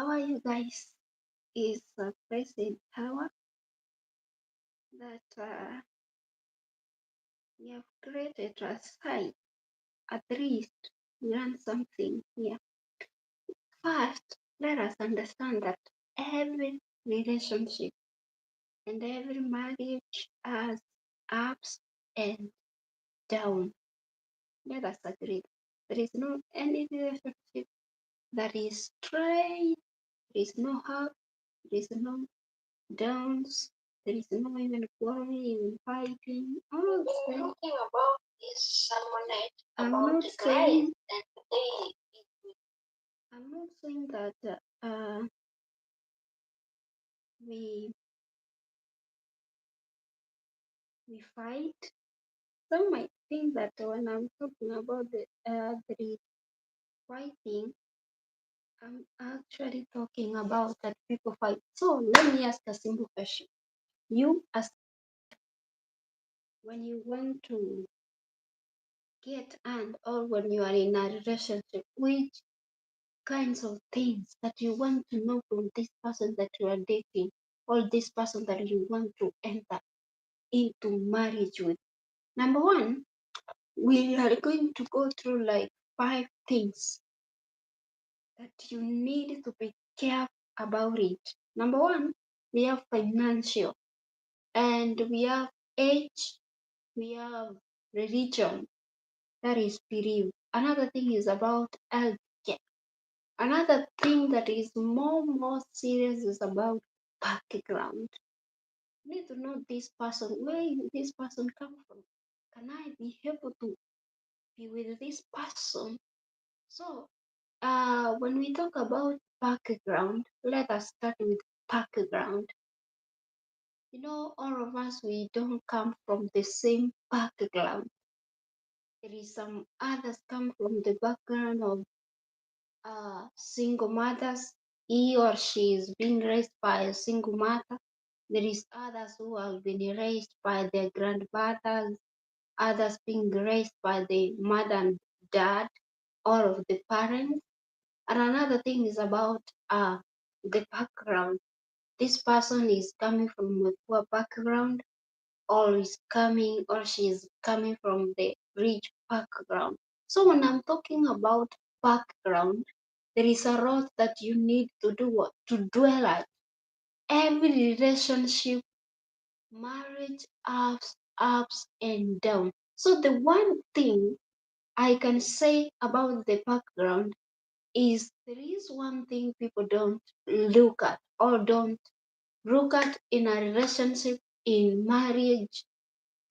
How are you guys? Is President Power that we have created a site, at least learn something here. First, let us understand that every relationship and every marriage has ups and downs. Let us agree. There is no any relationship that is straight. There is no up. There is no downs. There is no even quarreling, even fighting. All of them. Talking about is someone I'm not saying that I'm not saying that we fight. Some might think that when I'm talking about the fighting, I'm actually talking about that people fight. So let me ask a simple question. You, as when you want to get and or when you are in a relationship, which kinds of things that you want to know from this person that you are dating or this person that you want to enter into marriage with? Number one, we are going to go through like 5 things that you need to be careful about it. Number one, we have financial, and we have age, we have religion, that is belief. Another thing is about healthcare. Another thing that is more serious is about background. You need to know this person, where this person come from. Can I be able to be with this person? So, when we talk about background, let us start with background. You know, all of us, we don't come from the same background. There is some others come from the background of single mothers. He or she is being raised by a single mother. There is others who have been raised by their grandfathers, others being raised by the mother and dad, all of the parents. And another thing is about the background. This person is coming from a poor background, or is coming, or she is coming from the rich background. So when I'm talking about background, there is a lot that you need to do what to dwell at. Every relationship, marriage, ups and downs. So the one thing I can say about the background is there is one thing people don't look at or don't look at in a relationship, in marriage.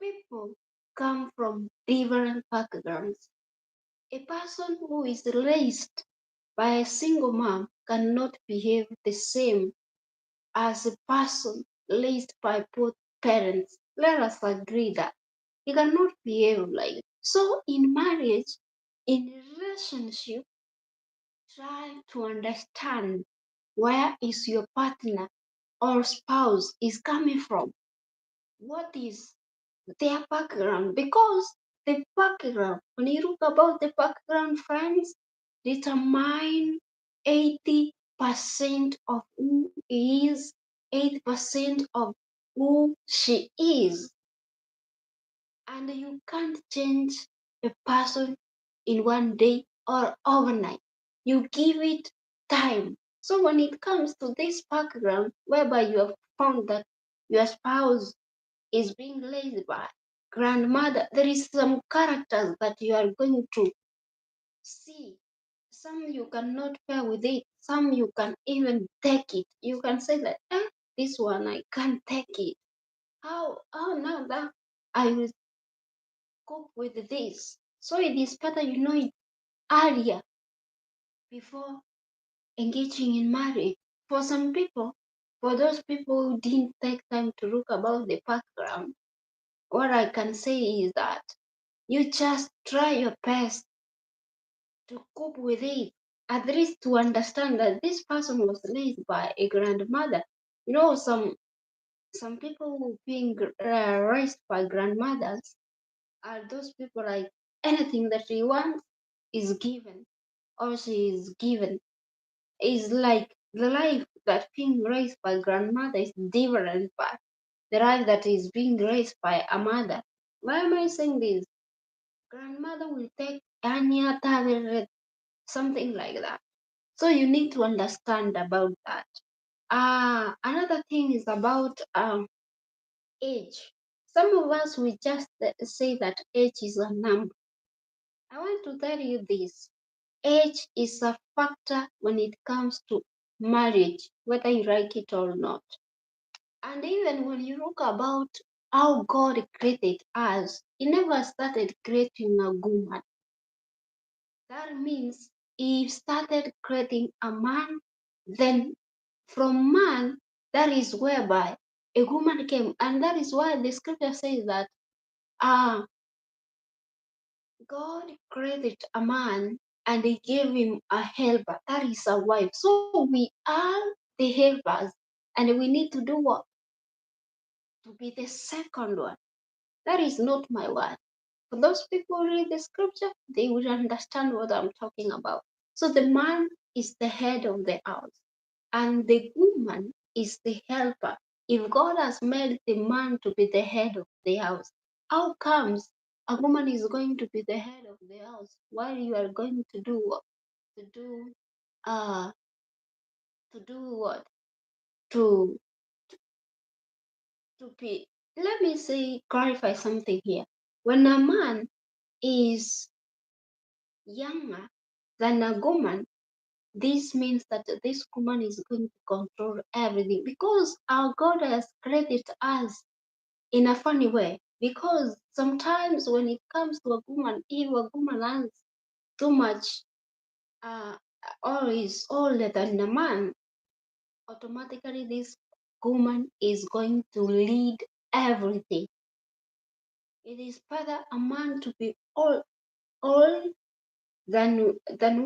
People come from different backgrounds. A person who is raised by a single mom cannot behave the same as a person raised by both parents. Let us agree that he cannot behave like it. So in marriage, in relationship, try to understand where is your partner or spouse is coming from. What is their background? Because the background, when you look about the background, friends, determine 80% of who he is, 80% of who she is. And you can't change a person in one day or overnight. You give it time. So when it comes to this background, whereby you have found that your spouse is being raised by grandmother, there is some characters that you are going to see. Some you cannot pair with it. Some you can even take it. You can say that, this one I can't take it. How now that I will cope with this. So it is better you know it earlier before engaging in marriage. For some people, for those people who didn't take time to look about the background, what I can say is that you just try your best to cope with it, at least to understand that this person was raised by a grandmother. You know, some people who being raised by grandmothers are those people like anything that she wants is given or she is given. Is like The life that being raised by grandmother is different, but the life that is being raised by a mother. Why am I saying this? Grandmother will take any other something like that. So you need to understand about that. Another thing is about age. Some of us we just say that age is a number. I want to tell you this. Age is a factor when it comes to marriage, whether you like it or not. And even when you look about how God created us, He never started creating a woman. That means He started creating a man, then from man, that is whereby a woman came. And that is why the scripture says that uh, God created a man and He gave him a helper, that is a wife. So we are the helpers, and we need to do what? To be the second one. That is not my word. For those people who read the scripture, they will understand what I'm talking about. So the man is the head of the house, and the woman is the helper. If God has made the man to be the head of the house, how comes a woman is going to be the head of the house while you are going to do what? To do to do what? To to be, let me say, clarify something here. When a man is younger than a woman, this means that this woman is going to control everything, because our God has created us in a funny way. Because sometimes when it comes to a woman, if a woman has too much uh, or is older than a man, automatically this woman is going to lead everything. It is better a man to be old than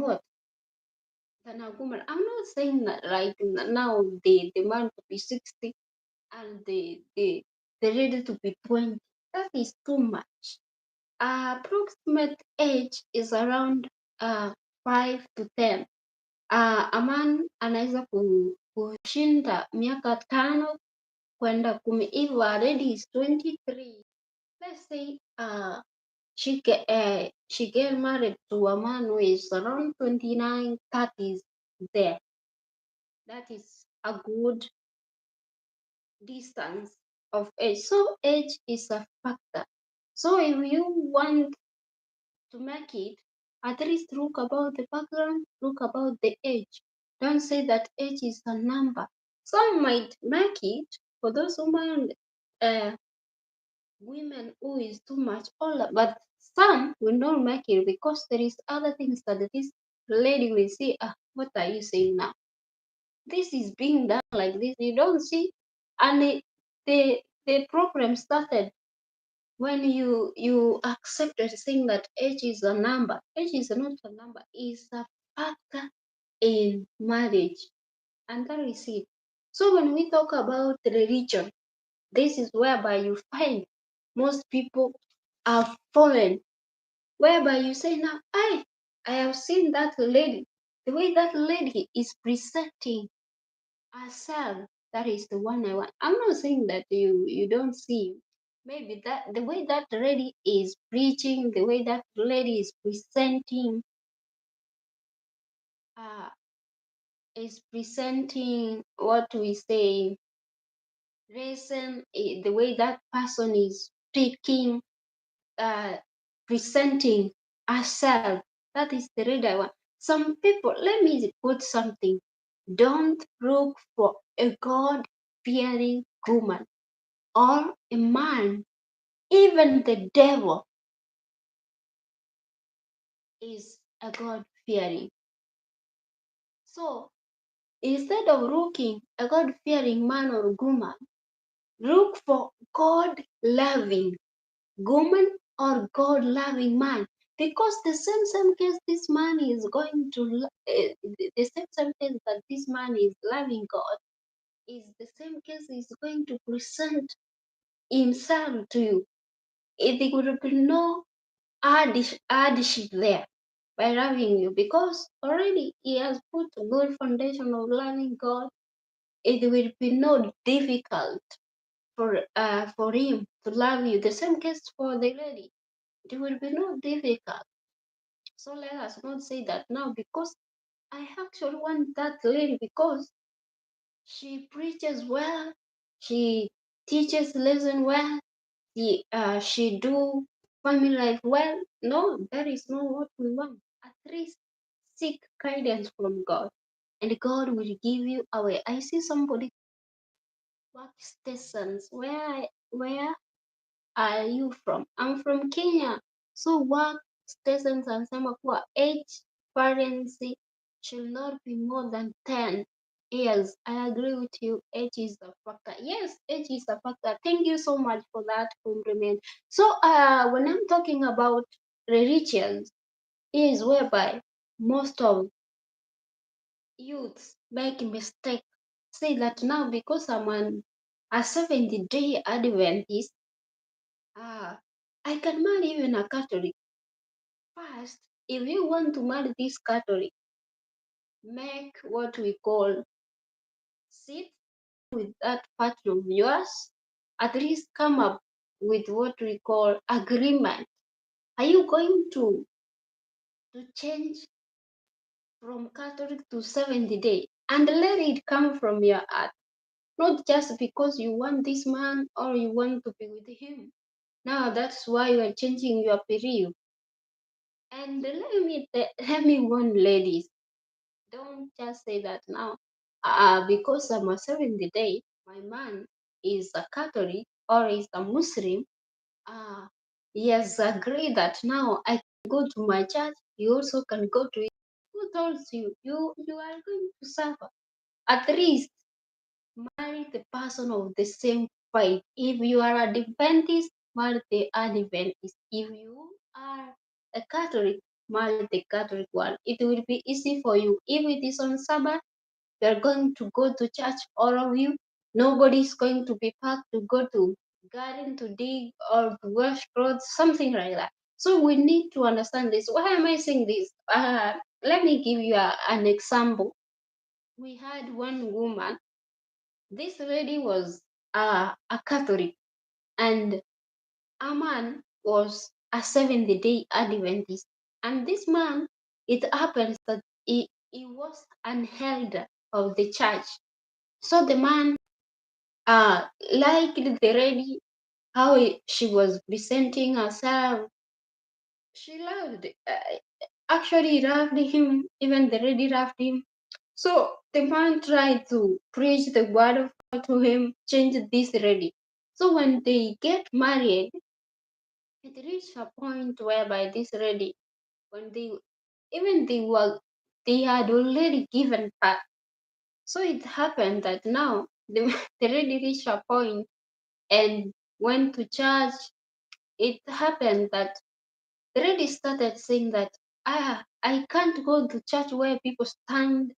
what? Than a woman. I'm not saying that right now the man to be 60 and the ready to be 20. That is too much. Approximate age is around 5 to 10. A man anaweza kushinda miaka 5 kwenda 10 if already is 23. Let's say she get married to a man who is around 29, 30s there. That is a good distance of age. So age is a factor. So if you want to make it, at least look about the background, look about the age. Don't say that age is a number. Some might make it. For those women who is too much older, but some will not make it because there is other things that this lady will say, what are you saying now? This is being done like this. You don't see, and the problem started when you accepted saying that age is a number. Age is not a number, it's a factor in marriage, and that is it. So when we talk about religion, this is whereby you find most people are fallen, whereby you say now, I have seen that lady, the way that lady is presenting herself, that is the one I want. I'm not saying that you don't see, maybe that the way that lady is preaching, the way that lady uh is presenting what we say reason, the way that person is speaking, uh presenting herself, that is the lady I want. Some people, let me put something, don't look for a God fearing woman or a man. Even the devil is a God fearing. So instead of looking a God fearing man or woman, look for God loving woman or God loving man. Because the same case this man is going to, the same case that this man is loving God is the same case he's going to present himself to you. There will be no hardship there. by loving you, because already he has put a good foundation of loving God. It will be not difficult for him to love you. The same case for the lady. It will be not difficult. So let us not say that now, because I actually want that lady because she preaches well, she teaches lesson well, she do family life well. No, that is not what we want. At least seek guidance from God, and God will give you a way. I see somebody workstations. Where are you from? I'm from Kenya. So workstations and some of our age parents should not be more than 10 years. I agree with you. Age is a factor. Yes, age is a factor. Thank you so much for that compliment. So when I'm talking about religions, is whereby most of youths make mistake. Say that now because I'm a 70-day Adventist, I can marry even a Catholic. First, if you want to marry this Catholic, make what we call sit with that partner of yours, at least come up with what we call agreement. Are you going to change from Catholic to 70-day? And let it come from your heart, not just because you want this man or you want to be with him. Now that's why you are changing your period. And let me warn ladies, don't just say that now. Because I'm a 70-day, my man is a Catholic or is a Muslim. Uh, he has agreed that now I can go to my church. You also can go to it. Who told you? You are going to suffer. At least marry the person of the same faith. If you are a Adventist, marry the Adventist. If you are a Catholic, marry the Catholic one. It will be easy for you. If it is on Sabbath, you are going to go to church, all of you. Nobody is going to be packed to go to garden to dig or to wash clothes, something like that. So we need to understand this. Why am I saying this? Let me give you an example. We had one woman. This lady was a Catholic, and a man was a 70-day Adventist. And this man, it happens that he was an elder of the church. So the man liked the lady, how she was presenting herself. She loved, actually loved him, even the lady loved him. So the man tried to preach the word of God to him, change this lady. So when they get married, it reached a point whereby this lady, when they had already given birth. So it happened that now the lady reached a point and went to church. It happened that the lady started saying that I can't go to church where people stand.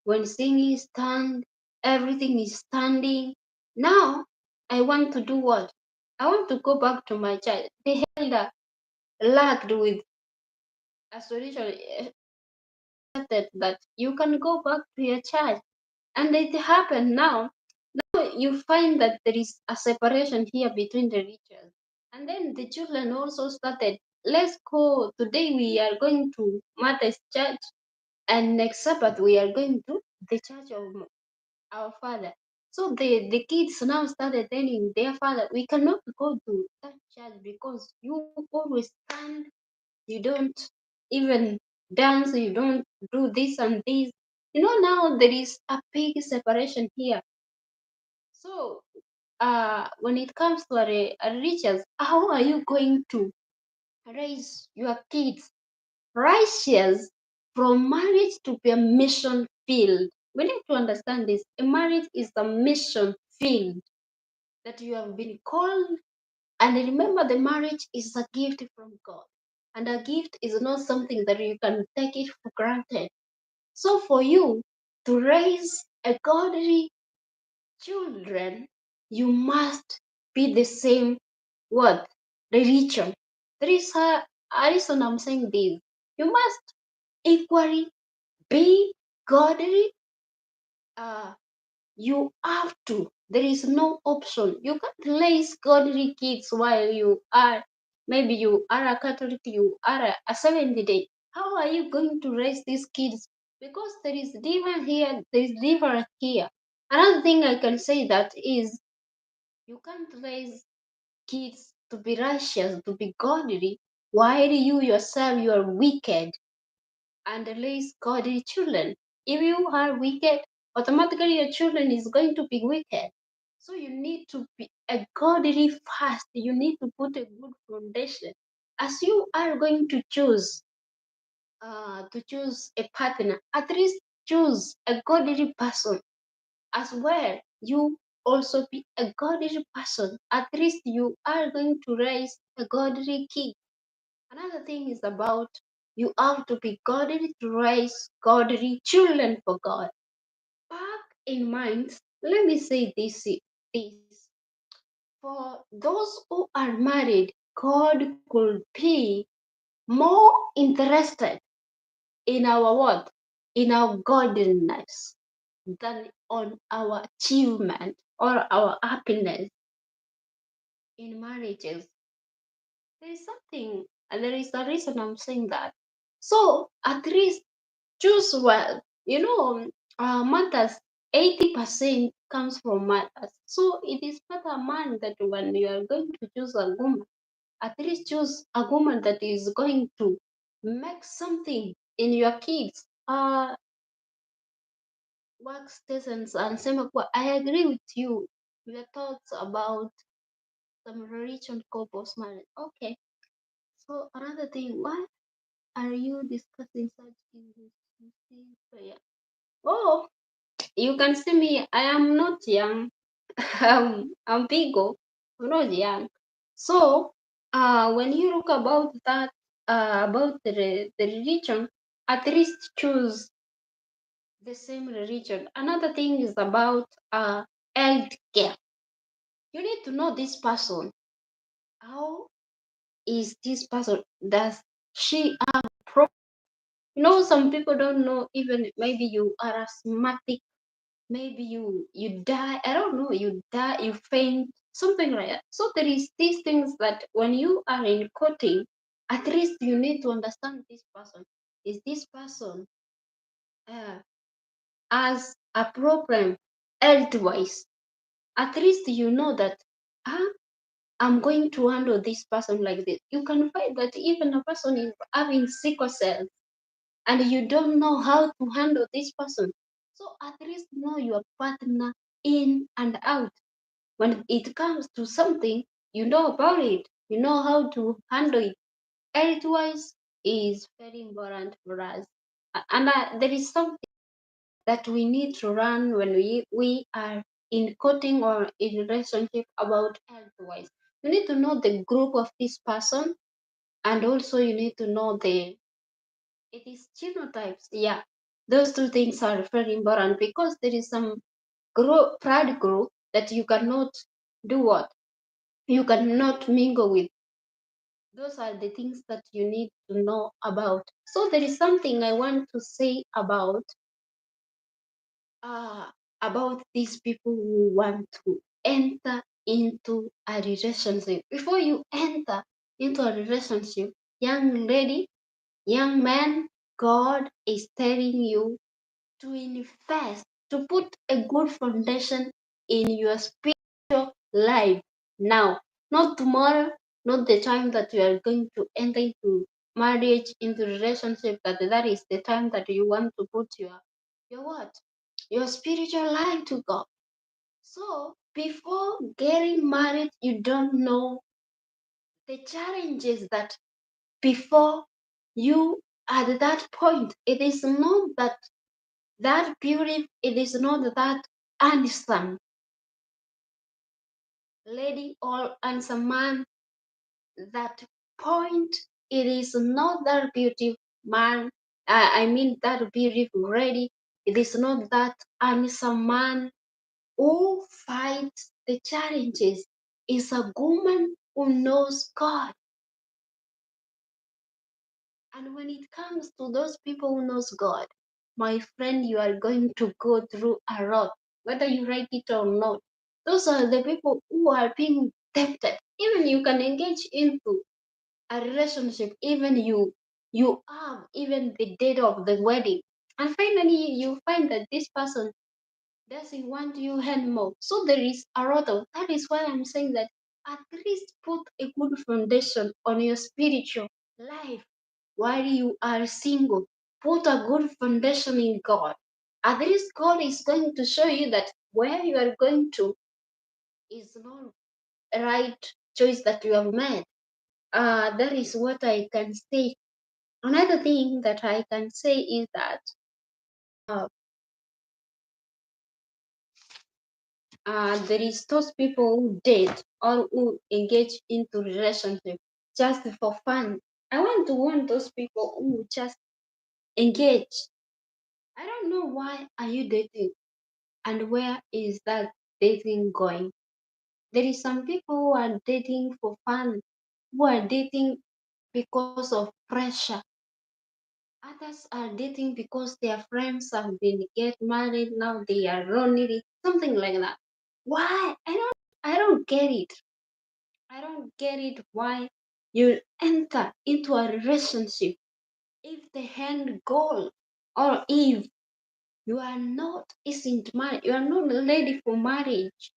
When singing stand, everything is standing. Now I want to do what? I want to go back to my church. The elder laughed with a solution, started that you can go back to your church. And it happened now. Now you find that there is a separation here between the rituals. And then the children also started, let's go. Today we are going to Mother's church, and next Sabbath we are going to the church of our father. So the kids now started telling their father, we cannot go to that church because you always stand, you don't even dance, you don't do this and this. Now there is a big separation here. So when it comes to a religious, how are you going to raise your kids righteous from marriage to be a mission field? We need to understand this. A marriage is a mission field that you have been called. And remember, the marriage is a gift from God. And a gift is not something that you can take it for granted. So for you to raise a godly children, you must be the same what? Religion. There is a reason I'm saying this. You must equally be godly. Uh, you have to. There is no option. You can't raise godly kids while you are, maybe you are a Catholic, you are a Seventh Day. How are you going to raise these kids? Because there is difference here, there is difference here. Another thing I can say that is you can't raise kids to be righteous, to be godly, while you yourself you are wicked and raise godly children. If you are wicked, automatically your children is going to be wicked. So you need to be a godly first. You need to put a good foundation. As you are going to choose a partner, at least choose a godly person as well. You also be a godly person. At least you are going to raise a godly kid. Another thing is about you have to be godly to raise godly children for God. Back in mind, let me say this. For those who are married, God could be more interested in our what? In our godliness than on our achievement or our happiness in marriages. There is something, and there is a reason I'm saying that. So at least choose well. Matters 80% comes from matters. So it is better man that when you are going to choose a woman, at least choose a woman that is going to make something in your kids. Work stations and sema kuwa I agree with you. Your thoughts about some religion couples marriage. Okay. So another thing, why are you discussing such things in prayer? Oh, you can see me. I am not young. I'm big. I'm not young. So, when you look about that, about the religion, at least choose the same religion. Another thing is about health care. You need to know this person. How is this person? Does she have problem? Some people don't know. Even maybe you are asthmatic, maybe you die, I don't know, you die, you faint, something like that. So there is these things that when you are in courting, at least you need to understand this person. Is this person uh, as a problem health wise? At least you know that ah, I'm going to handle this person like this. You can find that even a person is having sickle cell and you don't know how to handle this person. So at least know your partner in and out. When it comes to something, you know about it. You know how to handle it. Health-wise is very important for us. And there is something that we need to run when we are in courting or in relationship about health-wise. You need to know the group of this person, and also you need to know it is genotypes. Yeah, those two things are very important because there is some pride group that you cannot do what? You cannot mingle with. Those are the things that you need to know about. So there is something I want to say uh, about these people who want to enter into a relationship. Before you enter into a relationship, young lady, young man, God is telling you to invest, to put a good foundation in your spiritual life now, not tomorrow, not the time that you are going to enter into marriage, into relationship, that is the time that you want to put your what? Your spiritual life to God. So before getting married, you don't know the challenges that before you at that point. It is not that beauty, it is not that handsome lady or handsome man. That point, it is not that beautiful man. I mean that beautiful lady. It is not that handsome man who fights the challenges. Is a woman who knows God. And when it comes to those people who knows God, my friend, you are going to go through a lot, whether you like it or not. Those are the people who are being tempted. Even you can engage into a relationship, even you have even the date of the wedding, and finally you find that this person doesn't want you anymore. So there is a lot of that is why I'm saying that at least put a good foundation on your spiritual life while you are single. Put a good foundation in God. At least God is going to show you that where you are going to is not right choice that you have made. That is what I can say. Another thing that I can say is that uh, there is those people who date or who engage into relationship just for fun. I want to warn those people who just engage. I don't know why are you dating and where is that dating going. There is some people who are dating for fun, who are dating because of pressure. Others are dating because their friends have been get married, now they are lonely, something like that. Why? I don't get it. I don't get it why you enter into a relationship if the end goal or if you are not isn't married, you are not ready for marriage.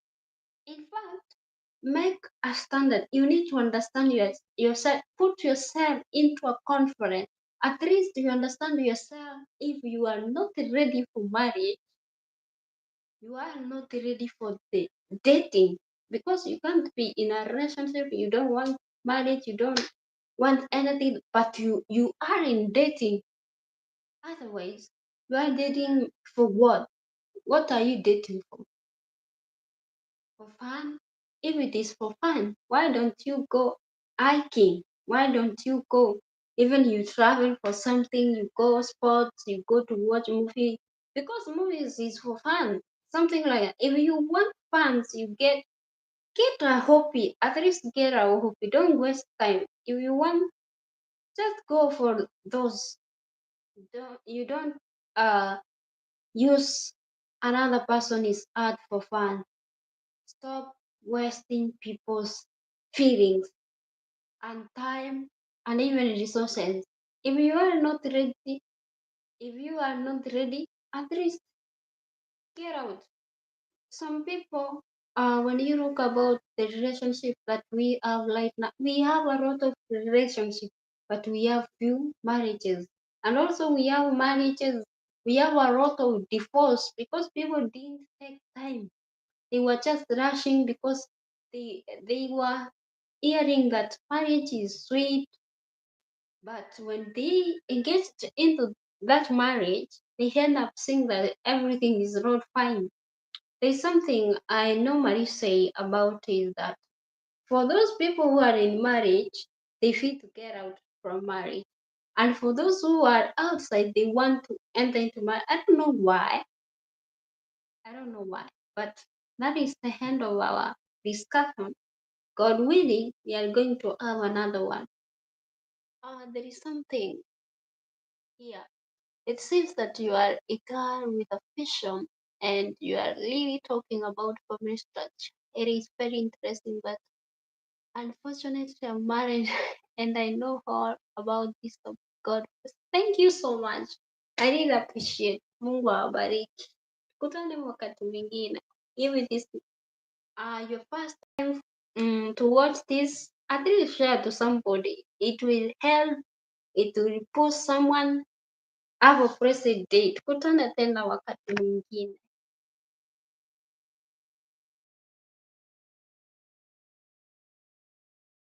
In fact, make a standard. You need to understand yourself, put yourself into a conference. At least you understand yourself. If you are not ready for marriage, you are not ready for the dating, because you can't be in a relationship, you don't want marriage, you don't want anything, but you are in dating. Otherwise, you are dating for what are you dating for fun? If it is for fun, why don't you go hiking? Why don't you go? Even you travel for something, you go sports, you go to watch movie, because movies is for fun. Something like that. If you want fun, you get a hobby. At least get a hobby. Don't waste time. If you want, just go for those. You don't uh use another person's art for fun. Stop wasting people's feelings and time and even resources. If you are not ready, if you are not ready, at least get out. Some people, when you look about the relationship that we have right now, we have a lot of relationships, but we have few marriages. And also we have marriages, we have a lot of divorce because people didn't take time. They were just rushing because they were hearing that marriage is sweet, but when they engaged into that marriage, they end up seeing that everything is not fine. There's something I normally say about is that for those people who are in marriage, they feel to get out from marriage. And for those who are outside, they want to enter into marriage. I don't know why. I don't know why. But that is the end of our discussion. God willing, we are going to have another one. There is something here. It seems that you are a girl with a vision and you are really talking about family structure. It is very interesting, but unfortunately, I'm married and I know all about this of God. Thank you so much. I really appreciate. Mungu awabariki. Tukutane wakati mwingine. If it is your first time to watch this, at least share to somebody. It will help. It will push someone. Have a blessed day. Tukutane tena wakati mwingine.